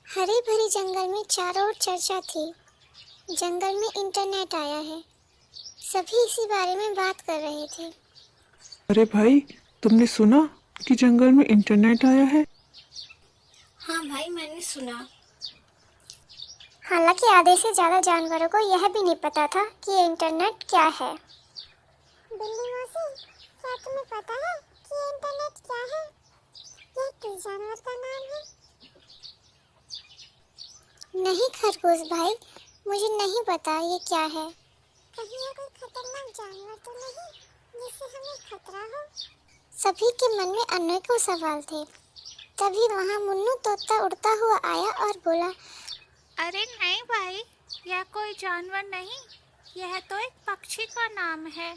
हरे भरे जंगल में चारों ओर चर्चा थी। जंगल में इंटरनेट आया है। सभी इसी बारे में बात कर रहे थे। अरे भाई, तुमने सुना कि जंगल में इंटरनेट आया है? हाँ भाई, मैंने सुना। हालांकि आधे से ज्यादा जानवरों को यह भी नहीं पता था कि ये इंटरनेट क्या है। बिल्ली मौसी, क्या तुम्हें पता है कि ये इंटरनेट क्या है? यह किस जानवर का नाम है? नहीं खरगोश भाई, मुझे नहीं पता ये क्या है। कहीं ये कोई खतरनाक जानवर तो नहीं जिससे हमें खतरा हो? सभी के मन में अनेकों सवाल थे। तभी वहाँ मुन्नू तोता उड़ता हुआ आया और बोला, अरे नहीं भाई, यह कोई जानवर नहीं, यह तो एक पक्षी का नाम है।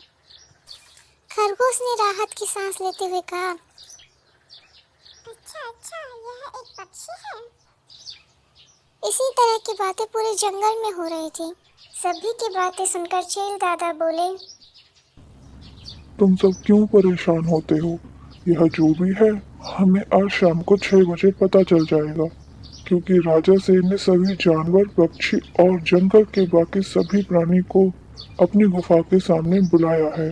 खरगोश ने राहत की सांस लेते हुए कहा, अच्छा, यह एक पक्षी है। इसी तरह की बातें पूरे जंगल में हो रही थी। सभी की बातें सुनकर चेल दादा बोले, तुम सब क्यों परेशान होते हो? यह जो भी है, हमें आज शाम को 6 बजे पता चल जाएगा, क्योंकि राजा शेर ने सभी जानवर, पक्षी और जंगल के बाकी सभी प्राणी को अपनी गुफा के सामने बुलाया है।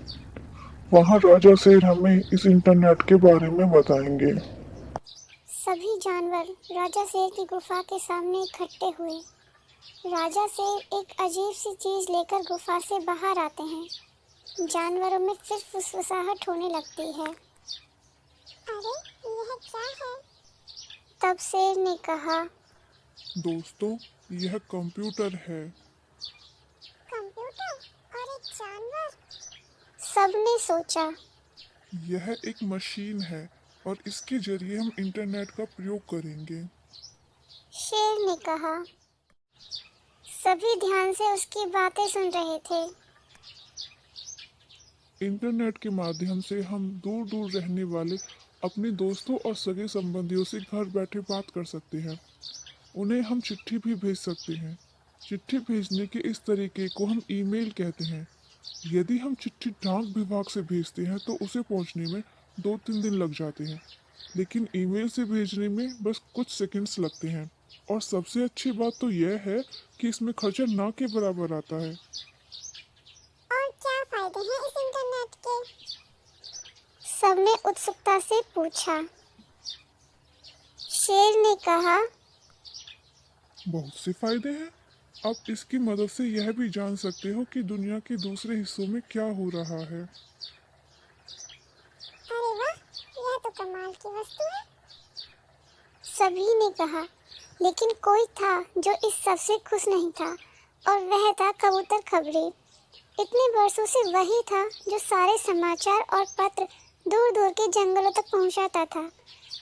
वहाँ राजा शेर हमें इस इंटरनेट के बारे में बताएंगे। सभी जानवर राजा शेर की गुफा के सामने इकट्ठे हुए। राजा शेर एक अजीब सी चीज लेकर गुफा से बाहर आते हैं। जानवरों में फिर फुसफुसाहट होने लगती है। अरे, यह क्या है? तब शेर ने कहा, दोस्तों, यह कंप्यूटर है। कंप्यूटर और एक जानवर? सबने सोचा। यह एक मशीन है और इसके जरिए हम इंटरनेट का प्रयोग करेंगे। शेर ने कहा। सभी ध्यान से उसकी बातें सुन रहे थे। इंटरनेट के माध्यम से हम दूर दूर रहने वाले अपने दोस्तों और सगे संबंधियों से घर बैठे बात कर सकते हैं। उन्हें हम चिट्ठी भी भेज सकते हैं। चिट्ठी भेजने के इस तरीके को हम ईमेल कहते हैं। यदि हम चिट्ठी डाक विभाग से भेजते हैं तो उसे पहुंचने में 2-3 दिन लग जाते हैं, लेकिन ईमेल से भेजने में बस कुछ सेकंड्स लगते हैं। और सबसे अच्छी बात तो यह है कि इसमें खर्चा ना के बराबर आता है। और क्या फायदे हैं इस इंटरनेट के? सबने उत्सुकता से पूछा। शेर ने कहा, बहुत से फायदे हैं। आप इसकी मदद से यह भी जान सकते हो कि दुनिया के दूसरे हिस्सों में क्या हो रहा है। अरे वाह, यह तो कमाल की वस्तु है। सभी ने कहा, लेकिन कोई था जो इस सबसे खुश नहीं था, और वह था कबूतर खबरी। इतने वर्षों से वही था जो सारे समाचार और पत्र दूर दूर के जंगलों तक पहुंचाता था।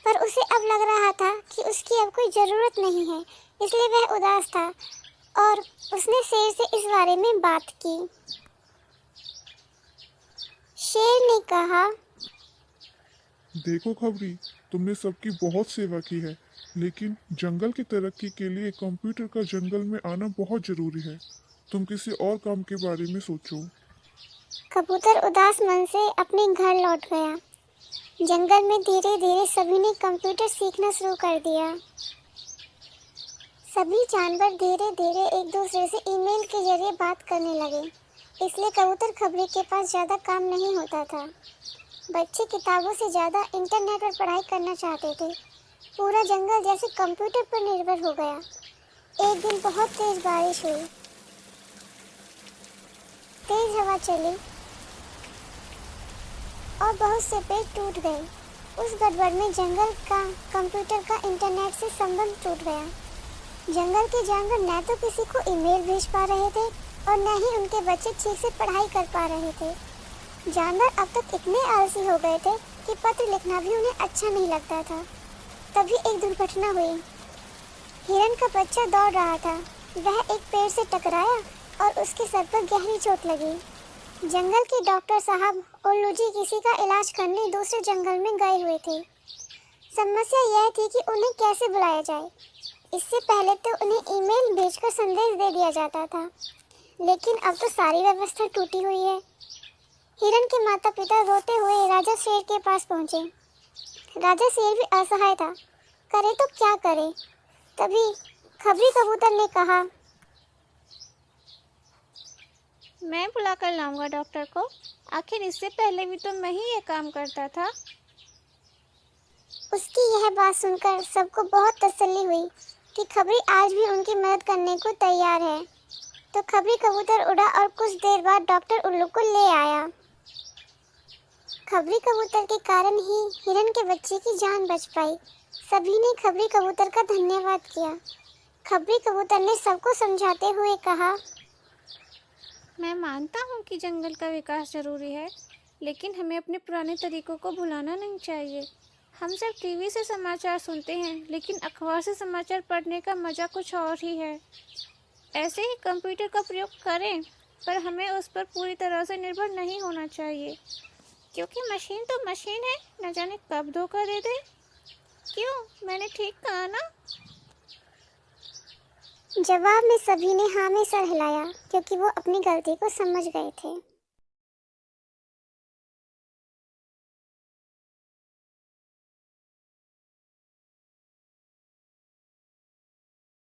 पर उसे अब लग रहा था कि उसकी अब कोई ज़रूरत नहीं है, इसलिए वह उदास था और उसने शेर से इस बारे में बात की। शेर ने कहा, देखो खबरी, तुमने सबकी बहुत सेवा की है, लेकिन जंगल की तरक्की के लिए कंप्यूटर का जंगल में आना बहुत जरूरी है। तुम किसी और काम के बारे में सोचो। कबूतर उदास मन से अपने घर लौट गया। जंगल में धीरे धीरे सभी ने कंप्यूटर सीखना शुरू कर दिया। सभी जानवर धीरे धीरे एक दूसरे से ईमेल के जरिए बात करने लगे, इसलिए कबूतर खबरी के पास ज़्यादा काम नहीं होता था। बच्चे किताबों से ज़्यादा इंटरनेट पर पढ़ाई करना चाहते थे। पूरा जंगल जैसे कंप्यूटर पर निर्भर हो गया। एक दिन बहुत तेज बारिश हुई, तेज हवा चली और बहुत से पेड़ टूट गए। उस गड़बड़ में जंगल का कंप्यूटर का इंटरनेट से संबंध टूट गया। जंगल के जानवर न तो किसी को ईमेल भेज पा रहे थे और न ही उनके बच्चे ठीक से पढ़ाई कर पा रहे थे। जानवर अब तक इतने आलसी हो गए थे कि पत्र लिखना भी उन्हें अच्छा नहीं लगता था। तभी एक दुर्घटना हुई। हिरन का बच्चा दौड़ रहा था। वह एक पेड़ से टकराया और उसके सर पर गहरी चोट लगी। जंगल के डॉक्टर साहब उल्लू जी किसी का इलाज करने दूसरे जंगल में गए हुए थे। समस्या यह थी कि उन्हें कैसे बुलाया जाए। इससे पहले तो उन्हें ईमेल भेजकर संदेश दे दिया जाता था, लेकिन अब तो सारी व्यवस्था टूटी हुई है। हिरन के माता पिता रोते हुए राजा शेर के पास पहुंचे। राजा शेर भी असहाय था। करे तो क्या करे? तभी खबरी कबूतर ने कहा, मैं बुला कर लाऊंगा डॉक्टर को। आखिर इससे पहले भी तो मैं ही ये काम करता था। उसकी यह बात सुनकर सबको बहुत तसल्ली हुई कि खबरी आज भी उनकी मदद करने को तैयार है। तो खबरी कबूतर उड़ा और कुछ देर बाद डॉक्टर उल्लू को ले आया। खबरी कबूतर के कारण ही हिरन के बच्चे की जान बच पाई। सभी ने खबरी कबूतर का धन्यवाद किया। खबरी कबूतर ने सबको समझाते हुए कहा, मैं मानता हूँ कि जंगल का विकास ज़रूरी है, लेकिन हमें अपने पुराने तरीकों को भुलाना नहीं चाहिए। हम सिर्फ टीवी से समाचार सुनते हैं, लेकिन अखबार से समाचार पढ़ने का मज़ा कुछ और ही है। ऐसे ही कंप्यूटर का प्रयोग करें, पर हमें उस पर पूरी तरह से निर्भर नहीं होना चाहिए, क्योंकि मशीन तो मशीन है, न जाने कब धोखा दे दे। क्यों, मैंने ठीक कहा ना? जवाब में सभी ने हाँ में सर हिलाया, क्योंकि वो अपनी गलती को समझ गए थे।